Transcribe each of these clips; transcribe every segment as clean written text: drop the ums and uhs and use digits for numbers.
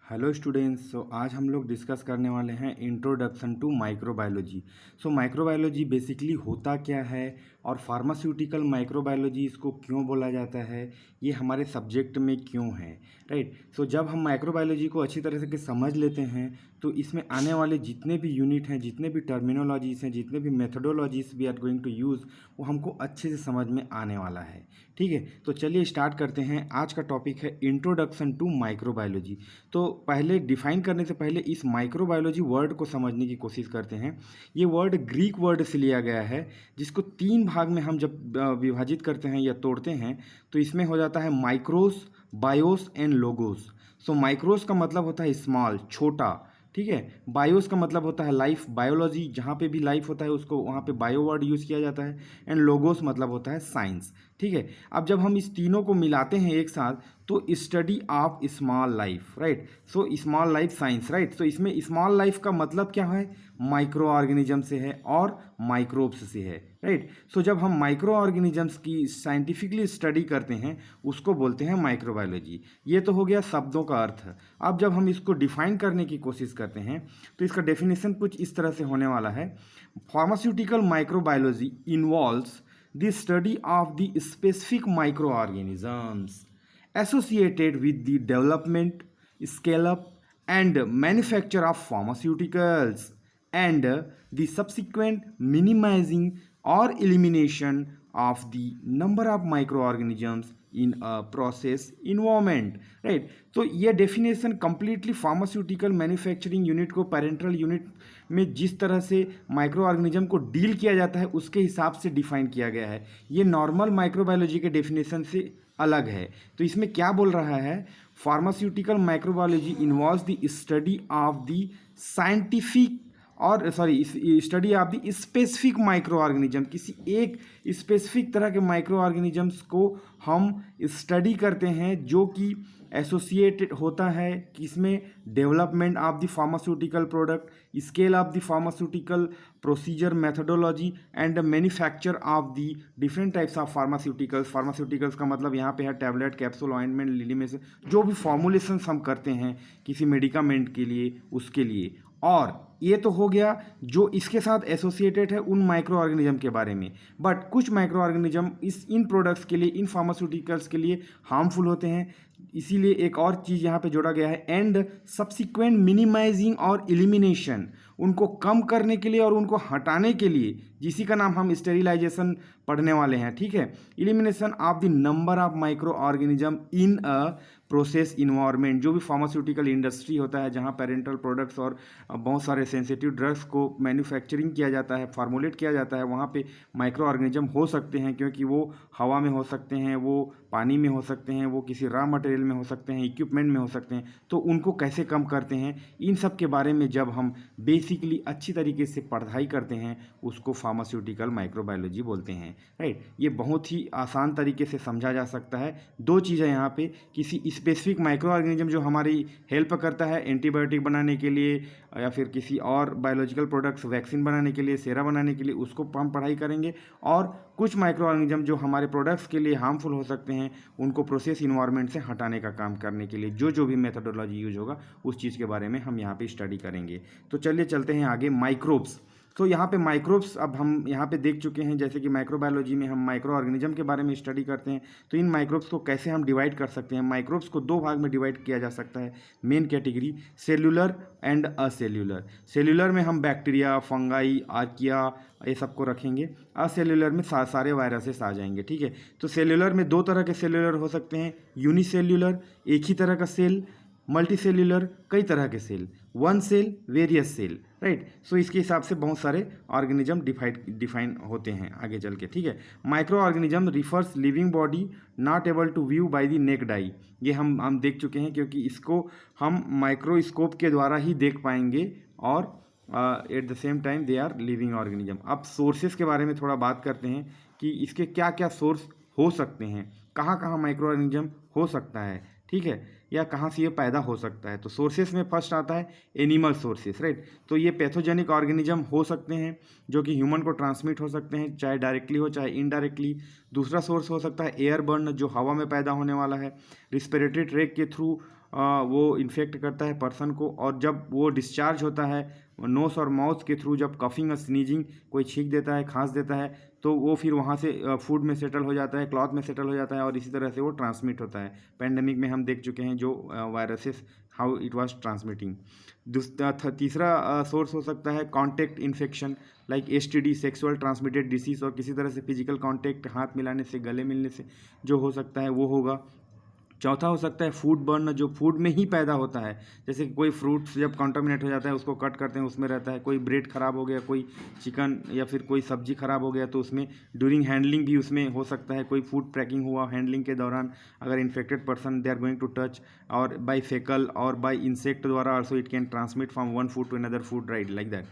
Hello students. आज हम लोग डिस्कस करने वाले हैं introduction to microbiology. Microbiology basically होता क्या है और फार्मास्यूटिकल माइक्रोबायोलॉजी इसको क्यों बोला जाता है, ये हमारे सब्जेक्ट में क्यों है, राइट। जब हम माइक्रोबायोलॉजी को अच्छी तरह से समझ लेते हैं तो इसमें आने वाले जितने भी यूनिट हैं, जितने भी टर्मिनोलॉजीज हैं, जितने भी methodologies we are going to use, वो हमको अच्छे से समझ में आने वाला है। ठीक है, तो चलिए स्टार्ट करते हैं। आज का टॉपिक है इंट्रोडक्शन टू माइक्रोबायोलॉजी। तो पहले डिफाइन करने से पहले इस माइक्रोबायोलॉजी वर्ड को समझने की कोशिश करते हैं। ये वर्ड ग्रीक वर्ड से लिया गया है, जिसको तीन भाग में हम जब विभाजित करते हैं या तोड़ते हैं तो इसमें हो जाता है माइक्रोस, बायोस एंड लोगोस। माइक्रोस का मतलब होता है स्मॉल, छोटा। ठीक है, बायोस का मतलब होता है लाइफ, बायोलॉजी, जहाँ पे भी लाइफ होता है उसको वहाँ पे बायो वर्ड यूज़ किया जाता है। एंड लोगोस मतलब होता है साइंस। ठीक है, अब जब हम इस तीनों को मिलाते हैं एक साथ तो study of small life, right. Small life science, right. इसमें स्मॉल लाइफ का मतलब क्या है, माइक्रो ऑर्गेनिज्म से है और माइक्रोब्स से है, राइट। जब हम माइक्रो ऑर्गेनिजम्स की साइंटिफिकली स्टडी करते हैं उसको बोलते हैं माइक्रोबायोलॉजी। ये तो हो गया शब्दों का अर्थ। अब जब हम इसको डिफाइन करने की कोशिश करते हैं तो इसका डेफिनेशन कुछ इस तरह से होने वाला है। Pharmaceutical microbiology involves the study of the specific microorganisms associated with the development, scale-up, and manufacture of pharmaceuticals, and the subsequent minimizing or elimination of the number of microorganisms in a process environment, right। तो ये definition completely pharmaceutical manufacturing unit को parental unit में जिस तरह से micro organism को deal किया जाता है उसके हिसाब से डिफाइन किया गया है। ये नॉर्मल माइक्रोबायोलॉजी के डेफिनेशन से अलग है। तो इसमें क्या बोल रहा है, pharmaceutical microbiology involves the study of the scientific और study of the specific microorganism. किसी एक स्पेसिफिक तरह के माइक्रो ऑर्गेनिजम्स को हम स्टडी करते हैं जो कि एसोसिएटेड होता है किसमें, development of the pharmaceutical product, scale of the pharmaceutical procedure methodology and manufacture of the different types of pharmaceuticals का मतलब यहाँ पे है टैबलेट, कैप्सूल, ऑइंटमेंट, लिलीमेस, जो भी फॉर्मुलेशंस हम करते हैं किसी मेडिकामेंट के लिए उसके लिए। और ये तो हो गया जो इसके साथ एसोसिएटेड है उन माइक्रो ऑर्गेनिज्म के बारे में। बट कुछ माइक्रो ऑर्गेनिज्म इन प्रोडक्ट्स के लिए, इन फार्मास्यूटिकल्स के लिए हार्मफुल होते हैं, इसीलिए एक और चीज़ यहाँ पे जोड़ा गया है, एंड सब्सिक्वेंट मिनिमाइजिंग और एलिमिनेशन, उनको कम करने के लिए और उनको हटाने के लिए, जिसी का नाम हम स्टेरिलाइजेशन पढ़ने वाले हैं। ठीक है, elimination of the number of micro organism in a process environment. जो भी फार्मास्यूटिकल इंडस्ट्री होता है जहाँ पेरेंटल प्रोडक्ट्स और बहुत सारे सेंसिटिव ड्रग्स को मैन्युफैक्चरिंग किया जाता है, फार्मुलेट किया जाता है, वहाँ पे माइक्रो ऑर्गेनिज्म हो सकते हैं, क्योंकि वो हवा में हो सकते हैं, वो पानी में हो सकते हैं, वो किसी रॉ मटेरियल में हो सकते हैं, इक्विपमेंट में हो सकते हैं। तो उनको कैसे कम करते हैं, इन सब के बारे में जब हम बेसिकली अच्छी तरीके से पढ़ाई करते हैं उसको फार्मास्यूटिकल माइक्रोबायोलॉजी बोलते हैं, राइट। ये बहुत ही आसान तरीके से समझा जा सकता है। दो चीज़ें यहाँ पे, किसी स्पेसिफिक माइक्रो ऑर्गेनिज्म जो हमारी हेल्प करता है एंटीबायोटिक बनाने के लिए या फिर किसी और बायोलॉजिकल प्रोडक्ट्स, वैक्सीन बनाने के लिए, सेरा बनाने के लिए, उसको हम पढ़ाई करेंगे। और कुछ माइक्रो ऑर्गेनिज्म जो हमारे प्रोडक्ट्स के लिए हार्मफुल हो सकते हैं उनको प्रोसेस इन्वायरमेंट से हटाने का काम करने के लिए जो भी मेथडोलॉजी यूज होगा उस चीज़ के बारे में हम यहाँ पे स्टडी करेंगे। तो चलिए चलते हैं आगे, माइक्रोब्स। तो यहाँ पे माइक्रोब्स अब हम यहाँ पे देख चुके हैं, जैसे कि माइक्रोबायोलॉजी में हम माइक्रो ऑर्गेनिज्म के बारे में स्टडी करते हैं। तो इन माइक्रोब्स को कैसे हम डिवाइड कर सकते हैं, माइक्रोब्स को दो भाग में डिवाइड किया जा सकता है। Main category cellular and acellular. Cellular में हम बैक्टीरिया, फंगाई, आर्किया, ये सबको रखेंगे। असेल्यूलर में सारे वायरसेस आ जाएंगे। ठीक है, तो सेल्यूलर में दो तरह के सेल्यूलर हो सकते हैं, यूनिसेल्यूलर एक ही तरह का सेल, मल्टी सेल्यूलर कई तरह के cell, one cell, various cell, right. इसके हिसाब से बहुत सारे ऑर्गेनिज्म डिफाइन होते हैं आगे चल के। ठीक है, micro organism refers living body not able to view by the naked eye. ये हम देख चुके हैं, क्योंकि इसको हम माइक्रोस्कोप के द्वारा ही देख पाएंगे और at the same time they are living organism. अब सोर्सेस के बारे में थोड़ा बात करते हैं कि इसके क्या क्या सोर्स हो सकते हैं, कहाँ कहाँ माइक्रो ऑर्गेनिज्म हो सकता है, ठीक है, या कहाँ से ये पैदा हो सकता है। तो सोर्सेस में फर्स्ट आता है एनिमल सोर्सेस, राइट। तो ये पैथोजेनिक ऑर्गेनिज्म हो सकते हैं जो कि ह्यूमन को ट्रांसमिट हो सकते हैं, चाहे डायरेक्टली हो चाहे इनडायरेक्टली। दूसरा सोर्स हो सकता है एयरबर्न, जो हवा में पैदा होने वाला है, रिस्पिरेटरी ट्रैक के थ्रू वो इन्फेक्ट करता है पर्सन को, और जब वो डिस्चार्ज होता है नोस और माउथ के थ्रू, जब कफिंग और स्नीजिंग कोई छींक देता है, खांस देता है, तो वो फिर वहाँ से फूड में सेटल हो जाता है, क्लॉथ में सेटल हो जाता है, और इसी तरह से वो ट्रांसमिट होता है। पेंडेमिक में हम देख चुके हैं जो viruses how it was transmitting. तीसरा सोर्स हो सकता है contact infection, like STD, sexual transmitted disease, और किसी तरह से फिजिकल कॉन्टैक्ट, हाथ मिलाने से, गले मिलने से जो हो सकता है वो होगा। चौथा हो सकता है फूड बर्न, जो फूड में ही पैदा होता है, जैसे कि कोई फ्रूट्स जब कॉन्टामिनेट हो जाता है, उसको कट करते हैं, उसमें रहता है, कोई ब्रेड ख़राब हो गया, कोई चिकन या फिर कोई सब्जी ख़राब हो गया, तो उसमें ड्यूरिंग हैंडलिंग भी उसमें हो सकता है, कोई फूड पैकिंग हुआ हैंडलिंग के दौरान, अगर infected person they are going to touch, और बाई फेकल और बाई इंसेक्ट द्वारा also it can transmit from one food to another food, right, like that.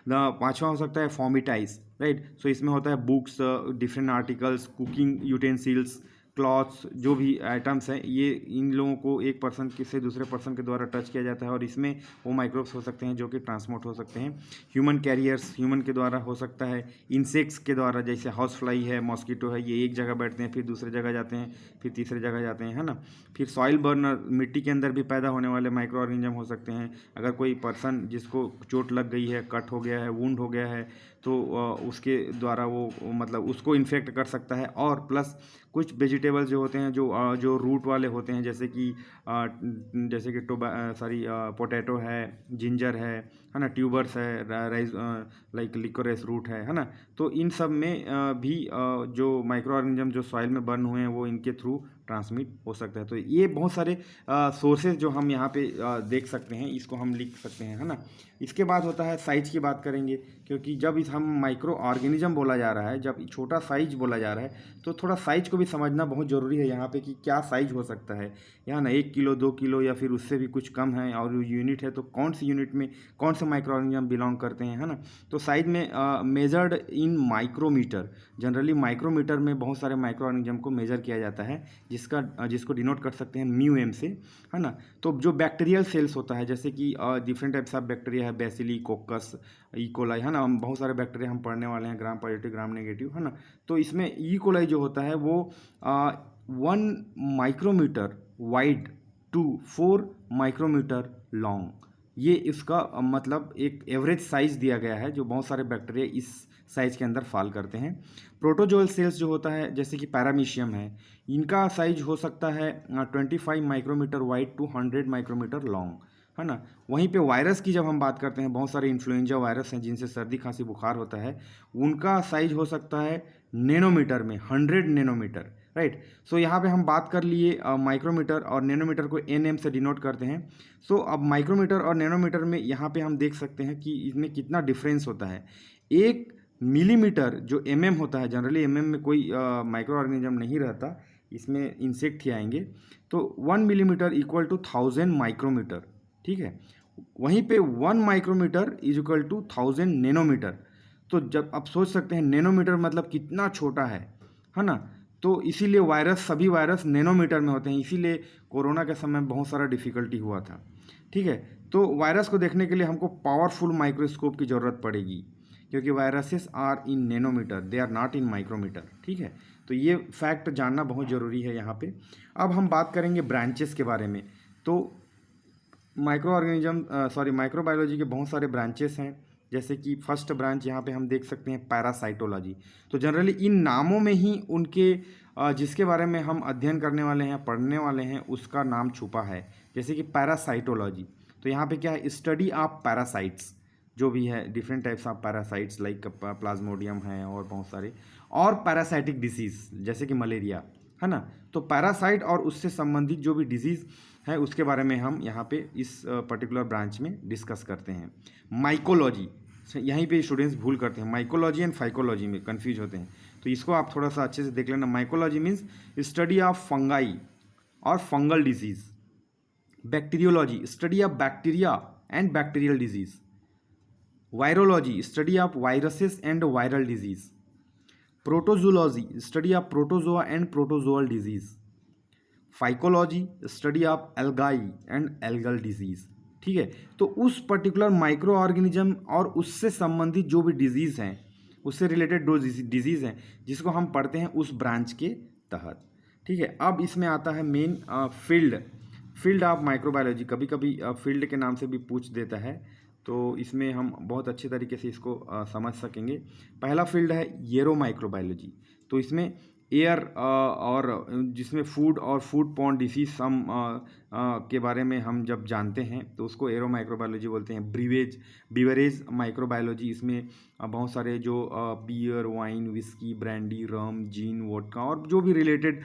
पाँचवा हो सकता है फॉमिटाइज, राइट। सो इसमें होता है books, different articles, cooking utensils, clothes, जो भी आइटम्स हैं, ये इन लोगों को एक पर्सन से दूसरे पर्सन के द्वारा टच किया जाता है, और इसमें वो माइक्रोब्स हो सकते हैं जो कि ट्रांसपोर्ट हो सकते हैं। ह्यूमन कैरियर्स, ह्यूमन के द्वारा हो सकता है, इंसेक्ट्स के द्वारा, जैसे हाउस फ्लाई है, मॉस्किटो है, ये एक जगह बैठते हैं, फिर दूसरी जगह जाते हैं, फिर तीसरी जगह जाते हैं, है ना। फिर सॉइल बर्नर, मिट्टी के अंदर भी पैदा होने वाले माइक्रो ऑर्गेनिज्म हो सकते हैं। अगर कोई पर्सन जिसको चोट लग गई है, कट हो गया है, वुंड हो गया है, तो उसके द्वारा वो मतलब उसको इन्फेक्ट कर सकता है। और प्लस कुछ वेजिटेबल्स जो होते हैं, जो रूट वाले होते हैं, जैसे कि पोटैटो है, जिंजर है ना, ट्यूबर्स है, राइस, लाइक लिकोरेस रूट है ना। तो इन सब में भी जो माइक्रो ऑर्गेनिज्म जो सॉइल में बर्न हुए हैं वो इनके थ्रू ट्रांसमिट हो सकता है। तो ये बहुत सारे सोर्सेज जो हम यहाँ पे देख सकते हैं, इसको हम लिख सकते हैं, है ना। इसके बाद होता है साइज की बात करेंगे, क्योंकि जब इस हम माइक्रो ऑर्गेनिज्म बोला जा रहा है, जब छोटा साइज बोला जा रहा है, तो थोड़ा साइज को भी समझना बहुत ज़रूरी है यहाँ पे कि क्या साइज हो सकता है। यहाँ ना 1 किलो 2 किलो या फिर उससे भी कुछ कम है, और यूनिट है तो कौन सी यूनिट में कौन से माइक्रो ऑर्गेनिज्म बिलोंग करते हैं, है ना। तो साइज में measured in micrometer, generally micrometer में बहुत सारे माइक्रो ऑर्गेनिज्म को मेजर किया जाता है, जिसको डिनोट कर सकते हैं म्यू एम से, है ना। तो जो बैक्टीरियल सेल्स होता है, जैसे कि डिफरेंट टाइप्स ऑफ बैक्टीरिया है, बेसिली, कोकस, इकोलाई, है ना। हम बहुत सारे बैक्टीरिया हम पढ़ने वाले हैं, ग्राम पॉजिटिव, ग्राम नेगेटिव, है ना। तो इसमें इकोलाई जो होता है वो 1 micrometer wide to 4 micrometer long, ये इसका मतलब एक एवरेज साइज दिया गया है, जो बहुत सारे बैक्टीरिया इस साइज के अंदर फॉल करते हैं। प्रोटोजोअल सेल्स जो होता है, जैसे कि पैरामीशियम है, इनका साइज हो सकता है 25 micrometer wide to 100 micrometer long, है ना। वहीं पे वायरस की जब हम बात करते हैं, बहुत सारे इन्फ्लुएंजा वायरस हैं जिनसे सर्दी खांसी बुखार होता है, उनका साइज हो सकता है नैनोमीटर में, 100 नैनोमीटर, राइट। सो यहाँ पे हम बात कर लिए माइक्रोमीटर और नैनोमीटर को एनएम से डिनोट करते हैं। सो अब माइक्रोमीटर और नैनोमीटर में यहाँ पे हम देख सकते हैं कि इसमें कितना डिफरेंस होता है। 1 मिलीमीटर जो एमएम होता है, जनरली एमएम में कोई माइक्रो ऑर्गेनिज्म नहीं रहता, इसमें इंसेक्ट ही आएंगे, तो 1 मिलीमीटर इक्वल टू 1000 माइक्रोमीटर, ठीक है। वहीं पे 1 micrometer is equal to 1000 nanometer. तो जब आप सोच सकते हैं नैनोमीटर मतलब कितना छोटा है ना। तो इसीलिए वायरस, सभी वायरस नैनोमीटर में होते हैं, इसीलिए कोरोना के समय बहुत सारा डिफिकल्टी हुआ था, ठीक है। तो वायरस को देखने के लिए हमको पावरफुल माइक्रोस्कोप की ज़रूरत पड़ेगी, क्योंकि viruses are in nanometer, they are not in micrometer, ठीक है। तो ये फैक्ट जानना बहुत ज़रूरी है यहाँ पे। अब हम बात करेंगे ब्रांचेस के बारे में। तो माइक्रोबायोलॉजी के बहुत सारे ब्रांचेस हैं, जैसे कि फर्स्ट ब्रांच यहाँ पे हम देख सकते हैं पैरासाइटोलॉजी। तो जनरली इन नामों में ही उनके जिसके बारे में हम अध्ययन करने वाले हैं, पढ़ने वाले हैं, उसका नाम छुपा है। जैसे कि पैरासाइटोलॉजी, तो यहाँ पे क्या है, स्टडी ऑफ पैरासाइट्स, जो भी है different types of parasites, like Plasmodium है और बहुत सारे, और पैरासाइटिक डिसीज़ जैसे कि मलेरिया, है ना। तो पैरासाइट और उससे संबंधित जो भी डिजीज़ है उसके बारे में हम यहाँ पे इस पर्टिकुलर ब्रांच में डिस्कस करते हैं। माइकोलॉजी, यहीं पे स्टूडेंट्स भूल करते हैं, माइकोलॉजी एंड फाइकोलॉजी में कंफ्यूज होते हैं, तो इसको आप थोड़ा सा अच्छे से देख लेना। Mycology means study of fungi और fungal diseases. Bacteriology, study of bacteria and bacterial diseases. Virology, study of viruses and viral diseases. Protozoology, study of protozoa and protozoal diseases. Phycology, study of algae and algal diseases, ठीक है। तो उस particular micro organism और उससे संबंधित जो भी disease हैं, उससे रिलेटेड जो डिजीज़ हैं, जिसको हम पढ़ते हैं उस ब्रांच के तहत, ठीक है। अब इसमें आता है मेन फील्ड ऑफ माइक्रोबायोलॉजी, कभी कभी फील्ड के नाम से भी पूछ देता है, तो इसमें हम बहुत अच्छे तरीके से इसको समझ सकेंगे। पहला फील्ड है येरो माइक्रोबायोलॉजी। तो इसमें एयर और जिसमें फूड और फूड पॉर्न डिसीज हम के बारे में हम जब जानते हैं तो उसको एरो माइक्रोबायोलॉजी बोलते हैं। बीवरेज माइक्रोबायोलॉजी, इसमें बहुत सारे जो बियर, वाइन, विस्की, ब्रांडी, रम, जीन, वोडका और जो भी रिलेटेड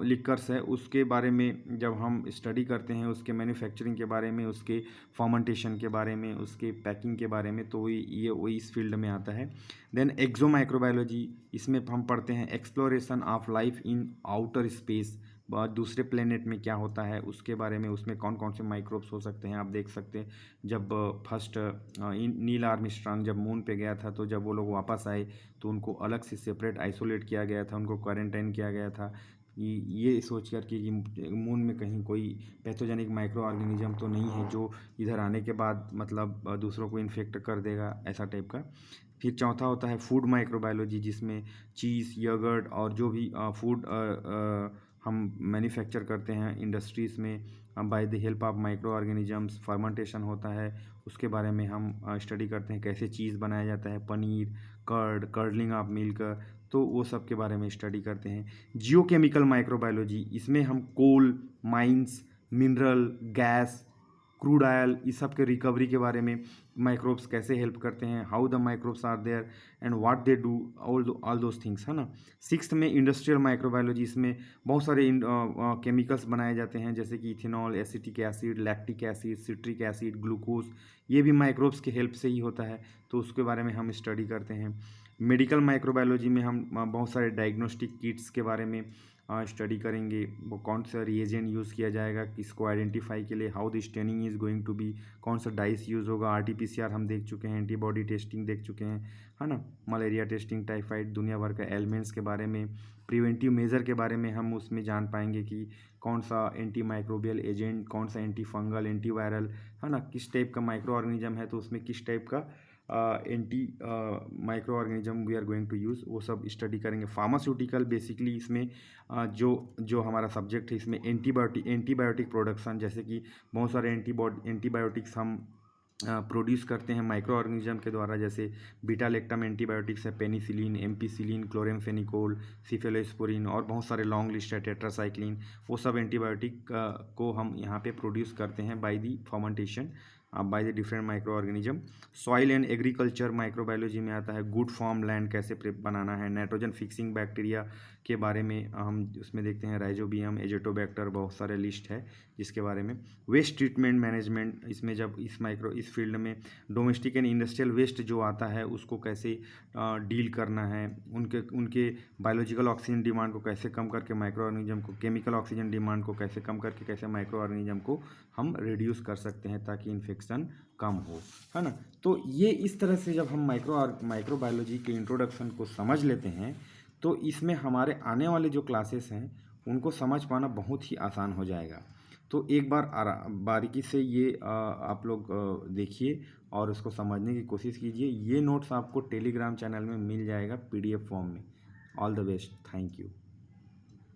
लिक्कर्स है उसके बारे में जब हम स्टडी करते हैं, उसके मैन्युफैक्चरिंग के बारे में, उसके फर्मेंटेशन के बारे में, उसके पैकिंग के बारे में, तो वही इस फील्ड में आता है। देन एक्सो माइक्रोबायोलॉजी, इसमें हम पढ़ते हैं exploration of life in outer space, दूसरे प्लेनेट में क्या होता है उसके बारे में, उसमें कौन कौन से माइक्रोब्स हो सकते हैं। आप देख सकते हैं जब फर्स्ट नील आर्मस्ट्रांग जब मून पे गया था, तो जब वो लोग वापस आए तो उनको अलग से सेपरेट आइसोलेट किया गया था, उनको क्वारंटाइन किया गया था, ये सोच कर कि मून में कहीं कोई पैथोजेनिक माइक्रो ऑर्गेनिज्म तो नहीं है जो इधर आने के बाद मतलब दूसरों को इन्फेक्ट कर देगा, ऐसा टाइप का। फिर चौथा होता है फूड माइक्रोबायोलॉजी, जिसमें चीज़, यगर्ट और जो भी फूड हम मैन्युफैक्चर करते हैं इंडस्ट्रीज़ में by the help of micro organisms, fermentation होता है, उसके बारे में हम स्टडी करते हैं। कैसे चीज़ बनाया जाता है, पनीर, कर्डलिंग ऑफ मिल्क, तो वो सब के बारे में स्टडी करते हैं। जियोकेमिकल माइक्रोबायोलॉजी, इसमें हम coal mines, mineral, gas, crude oil, इस सब के रिकवरी के बारे में, माइक्रोब्स कैसे हेल्प करते हैं, how the microbes are there and what they do, all those things, है ना। सिक्स्थ में इंडस्ट्रियल माइक्रोबायोलॉजी, इसमें बहुत सारे केमिकल्स बनाए जाते हैं, जैसे कि ethanol, acetic acid, lactic acid, citric acid, glucose, ये भी माइक्रोब्स की हेल्प से ही होता है, तो उसके बारे में हम स्टडी करते हैं। मेडिकल माइक्रोबायोलॉजी में हम बहुत सारे डायग्नोस्टिक किट्स के बारे में स्टडी करेंगे, वो कौन सा रिएजेंट यूज़ किया जाएगा किसको आइडेंटिफाई के लिए, how the staining is going to be, कौन सा डाइस यूज़ होगा, आरटीपीसीआर हम देख चुके हैं, एंटीबॉडी टेस्टिंग देख चुके हैं, है ना, मलेरिया टेस्टिंग, टाइफाइड, दुनिया भर का एलिमेंट्स के बारे में, प्रिवेंटिव मेजर के बारे में हम उसमें जान पाएंगे कि कौन सा एंटी माइक्रोबियल एजेंट, कौन सा एंटी फंगल, एंटी वायरल, है ना, किस टाइप का माइक्रो ऑर्गेनिज्म है तो उसमें किस टाइप का anti microorganism we are going to use, वो सब स्टडी करेंगे। फार्मास्यूटिकल, बेसिकली इसमें जो हमारा सब्जेक्ट है, इसमें एंटीबायोटिक प्रोडक्शन, जैसे कि बहुत सारे एंटीबायोटिक्स हम प्रोड्यूस करते हैं माइक्रो ऑर्गेनिज्म के द्वारा, जैसे बीटा लैक्टम एंटीबायोटिक्स है, पेनिसिलिन, एम्पीसिलिन, क्लोरेमफेनिकोल, सिफेलोस्पोरिन और बहुत सारे लॉन्ग लिस्ट है, टेट्रासाइक्लिन, वो सब एंटीबायोटिक को हम यहाँ पे प्रोड्यूस करते हैं by the fermentation by the different micro organism. Soil and agriculture microbiology में आता है गुड फॉर्म लैंड कैसे बनाना है, नाइट्रोजन फिक्सिंग बैक्टीरिया के बारे में हम उसमें देखते हैं, राइजोबियम, एजेटोबैक्टर, बहुत सारे लिस्ट है जिसके बारे में। वेस्ट ट्रीटमेंट मैनेजमेंट, इसमें जब इस फील्ड में डोमेस्टिक एंड इंडस्ट्रियल वेस्ट जो आता है उसको कैसे डील करना है, उनके बायोलॉजिकल ऑक्सीजन डिमांड को कैसे कम करके माइक्रो ऑर्गेनिज्म को, केमिकल ऑक्सीजन डिमांड को कैसे कम करके कैसे माइक्रो ऑर्गेनिज्म को हम रिड्यूस कर सकते हैं ताकि इन्फेक्शन कम हो, है ना। तो ये इस तरह से जब हम माइक्रोबायोलॉजी के इंट्रोडक्शन को समझ लेते हैं तो इसमें हमारे आने वाले जो क्लासेस हैं उनको समझ पाना बहुत ही आसान हो जाएगा। तो एक बार बारीकी से ये आप लोग देखिए और उसको समझने की कोशिश कीजिए। ये नोट्स आपको टेलीग्राम चैनल में मिल जाएगा PDF फॉर्म में। All the best, thank you.